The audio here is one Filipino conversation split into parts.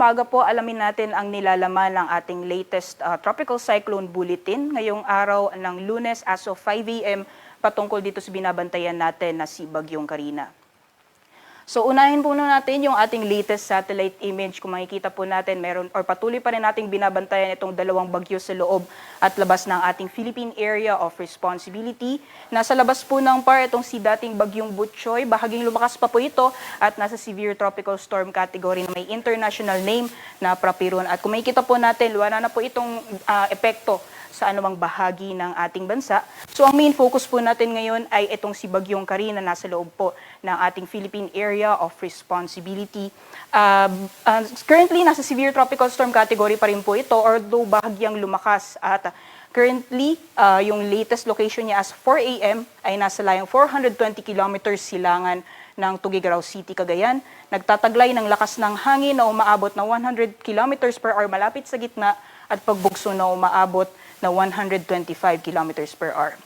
umaga po, alamin natin ang nilalaman ng ating latest Tropical Cyclone Bulletin ngayong araw ng Lunes as of 5 a.m. patungkol dito sa binabantayan natin na si Bagyong Carina. So unahin po natin yung ating latest satellite image. Kung makikita po natin, patuloy pa rin nating binabantayan itong dalawang bagyo sa loob at labas ng ating Philippine Area of Responsibility. Nasa labas po ng PAR itong si dating Bagyong Butchoy. Bahaging lumakas pa po ito at nasa severe tropical storm category na may international name na Prapiron. At kung makikita po natin, wala na po itong epekto sa anumang bahagi ng ating bansa. So ang main focus po natin ngayon ay itong si Bagyong Carina na nasa loob po ng ating Philippine Area of Responsibility. Currently, nasa severe tropical storm category pa rin po ito, although bahagyang lumakas. At currently, yung latest location niya as 4 a.m. ay nasa layong 420 kilometers silangan ng Tuguegarao City, Cagayan. Nagtataglay ng lakas ng hangin na umaabot na 100 kilometers per hour malapit sa gitna at pagbugso na umaabot na 125 kilometers per hour.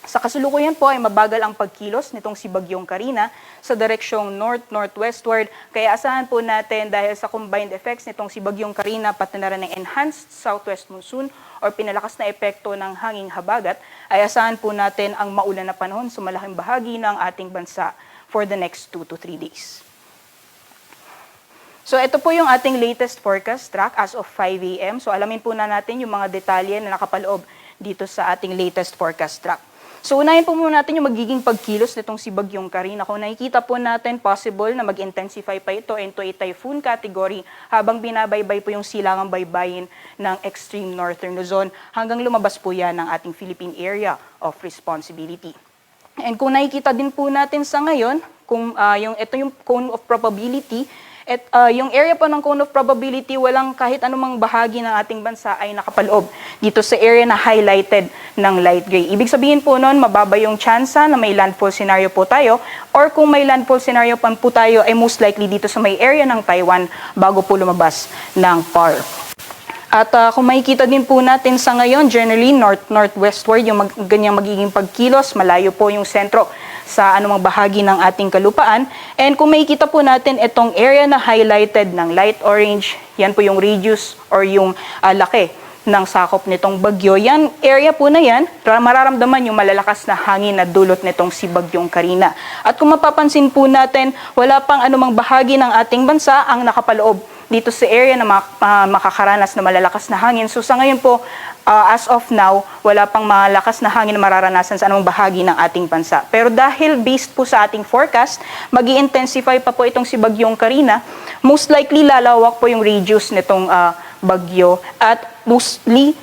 Sa kasalukuyan po ay mabagal ang pagkilos nitong si Bagyong Carina sa direksyong north-northwestward. Kaya asahan po natin dahil sa combined effects nitong si Bagyong Carina pati na rin ng enhanced southwest monsoon o pinalakas na epekto ng hanging habagat, ay asahan po natin ang maulan na panahon sa malaking bahagi ng ating bansa for the next 2 to 3 days. So ito po yung ating latest forecast track as of 5 a.m. So alamin po na natin yung mga detalye na nakapaloob dito sa ating latest forecast track. So unahin po muna natin yung magiging pagkilos nitong si Bagyong Carina. Kung nakikita po natin, possible na mag-intensify pa ito into a typhoon category habang binabaybay po yung silangang baybayin ng extreme northern Luzon hanggang lumabas po yan ng ating Philippine Area of Responsibility. And kung nakikita din po natin sa ngayon, kung ito yung cone of probability, yung area po ng cone of probability, walang kahit anumang bahagi ng ating bansa ay nakapaloob dito sa area na highlighted ng light gray. Ibig sabihin po nun, mababa yung tsansa na may landfall scenario po tayo, or kung may landfall scenario pa po tayo, ay most likely dito sa may area ng Taiwan bago po lumabas ng PAR. At kung makikita din po natin sa ngayon, generally north-northwestward yung ganyang magiging pagkilos, malayo po yung sentro sa anumang bahagi ng ating kalupaan. And kung makikita po natin itong area na highlighted ng light orange, yan po yung radius or yung laki ng sakop nitong bagyo. Yan, area po na yan, mararamdaman yung malalakas na hangin na dulot nitong si Bagyong Carina. At kung mapapansin po natin, wala pang anumang bahagi ng ating bansa ang nakapaloob dito sa area na makakaranas na malalakas na hangin. So sa ngayon po, as of now, wala pang malakas na hangin na mararanasan sa anumang bahagi ng ating bansa. Pero dahil based po sa ating forecast, mag-i-intensify pa po itong si Bagyong Carina, most likely lalawak po yung radius nitong bagyo at mostly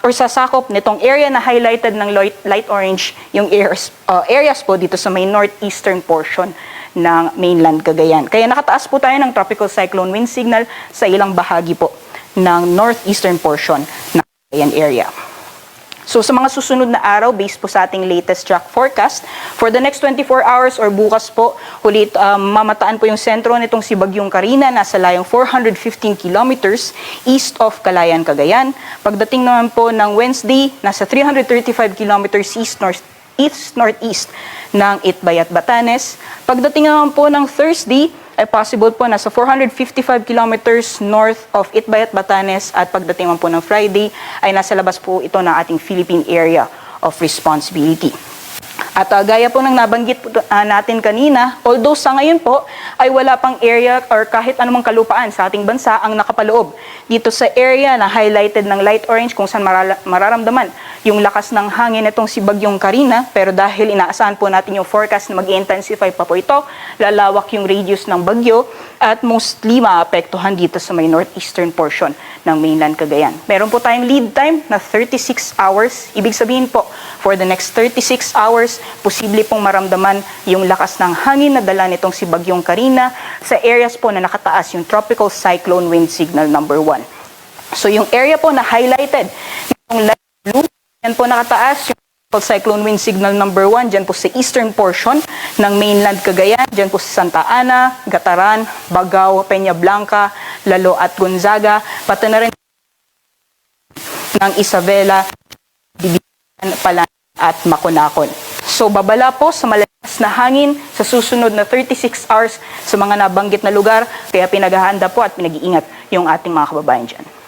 sasakop nitong area na highlighted ng light orange yung areas po dito sa may northeastern portion ng mainland Cagayan. Kaya nakataas po tayo ng tropical cyclone wind signal sa ilang bahagi po ng northeastern portion ng Cagayan area. So sa mga susunod na araw, based po sa ating latest track forecast, for the next 24 hours or bukas po, ulit mamataan po yung sentro nitong si Bagyong Carina, nasa layong 415 kilometers east of Calayan, Cagayan. Pagdating naman po ng Wednesday, nasa 335 kilometers east-northeast ng Itbayat, Batanes. Pagdating naman po ng Thursday, ay possible po nasa 455 kilometers north of Itbayat, Batanes, at pagdating naman po ng Friday ay nasa labas po ito ng ating Philippine Area of Responsibility. At gaya po ng nabanggit po, natin kanina, although sa ngayon po ay wala pang area or kahit anumang kalupaan sa ating bansa ang nakapaloob dito sa area na highlighted ng light orange kung saan mararamdaman yung lakas ng hangin itong si Bagyong Carina. Pero dahil inaasahan po natin yung forecast na mag-intensify pa po ito, lalawak yung radius ng bagyo at mostly maapektuhan dito sa may northeastern portion ng mainland Cagayan. Meron po tayong lead time na 36 hours. Ibig sabihin po, for the next 36 hours, posible pong maramdaman yung lakas ng hangin na dala nitong si Bagyong Carina sa areas po na nakataas yung tropical cyclone wind signal number 1. So yung area po na highlighted, yung light blue, yan po nakataas yung tropical cyclone wind signal number 1, dyan po sa eastern portion ng mainland Cagayan, dyan po sa Santa Ana, Gataran, Bagao, Peña Blanca, Lalo at Gonzaga, pati na rin ng Isabela, Bibigan, Palan at Maconacon. So babala po sa malakas na hangin sa susunod na 36 hours sa mga nabanggit na lugar, kaya pinaghahanda po at pinag-iingat yung ating mga kababayan dyan.